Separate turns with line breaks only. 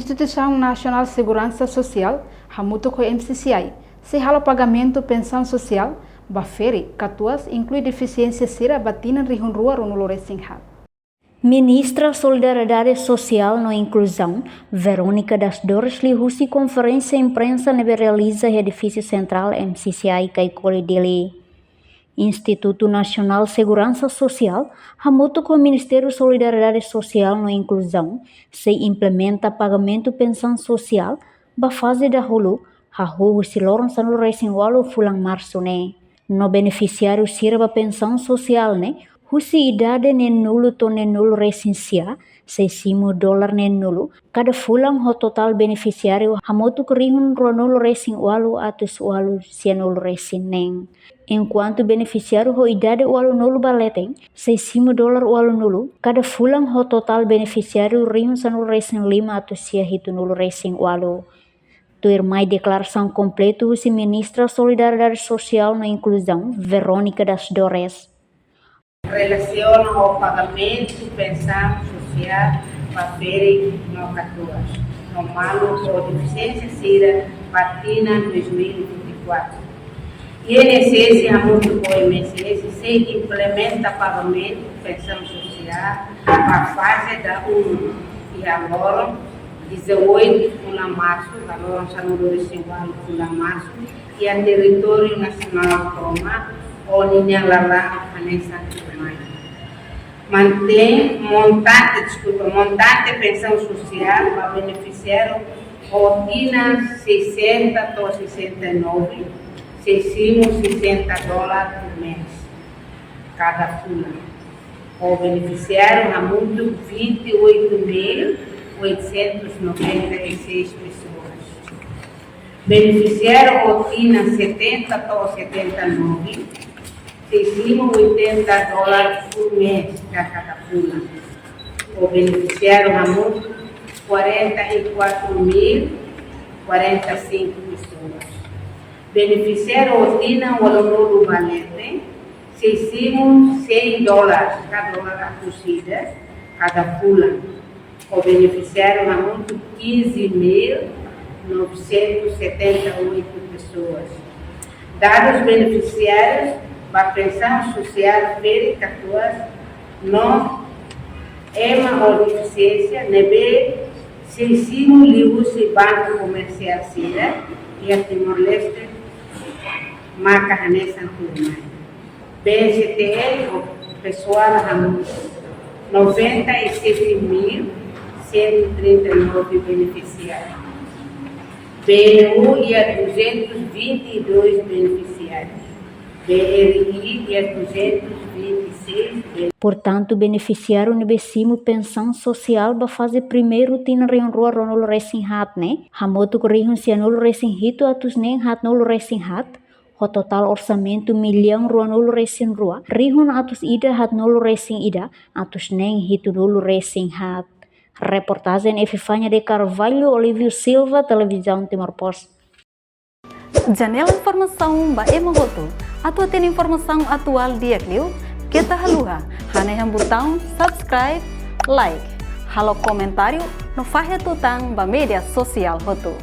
Instituição Nacional de Segurança Social, hamuto com MCCI, se halo pagamento pensão social, baferi, catuas, inclui deficiência sira batina rihun rua runulore singhat.
Ministra Solidariedade Social e Inclusão, Verônica das Dores Lihusi conferência imprensa nebe realiza edifício central MCCI Kaikoli Dili. Instituto Nacional Segurança Social, hamuto com o Ministério Solidariedade Social e Inclusão, se implementa pagamento pensão social, ba fase da hulu, hahu siloron sanul racing walu fulang março ne. No beneficiário sirva pensão social ne, husi idade ne nulo to ne nulo recensia, $6 ne nulo, cada fulang ho total beneficiário hamotu kerihun ronolo racing walu atus walu sianolo racing neng. Enquanto beneficiário ho idade walu nulo baleteng, $6 walu nulo, cada fulang ho total beneficiário rihun sanolo racing 5 atus sia hitu nulo racing walu. Tuirmai declaração completa husi Ministra Solidariedade Social e Inclusão, Verônica das Dores.
Relaciona ao pagamento de pensão social para feri no catuas, no malo por deficiência sira patina 2024. INSS a muito com o INSS se implementa pagamento de pensão social para a fase da 1 e agora 18 de março, agora estamos de março, e a território nacional toma Oninya Lala Vanessa Turmai. Mantém montante pensão social para beneficiário rotina 60 a 69, $660 por mês, cada fula. O beneficiário há muito 28.896 pessoas. Beneficiário rotina 70 a 79, $680 por mês para cada fula. O beneficiário ramon 44.045 pessoas. Beneficiário rotina o aluno valente $600 cada dólar acrescida cada fula. O beneficiário ramon 15.978 pessoas. Dados beneficiários para pensão social pericatuas não é uma deficiência, nebe sensível liusi banco comercial sira e a Timor-Leste marca Hanessa Turmai. BNCTL, o pessoal ramon 97.139 beneficiários. BNU e a 222 beneficiários. BRI e a 226.
Portanto, beneficiário nebesimo pensão social ba fase primeiro tina rion rua ronolo racing hat ne, hamotu korihun sianolo racing hito atus neng hat nolo racing hat, ho total orçamento milhão ronolo racing rua, rihun atus ida hat nolo racing ida, atus neng hito nolo racing hat. Reportagem Efifanya de Carvalho, Olívio Silva, Televisão Timor-Poste.
Janela informação ba emogoto. Atua tem informação atual dia kliu. Kita haluha. Haneham botão subscribe, like. Halo comentário no faixa tutang ba media sosial hotu.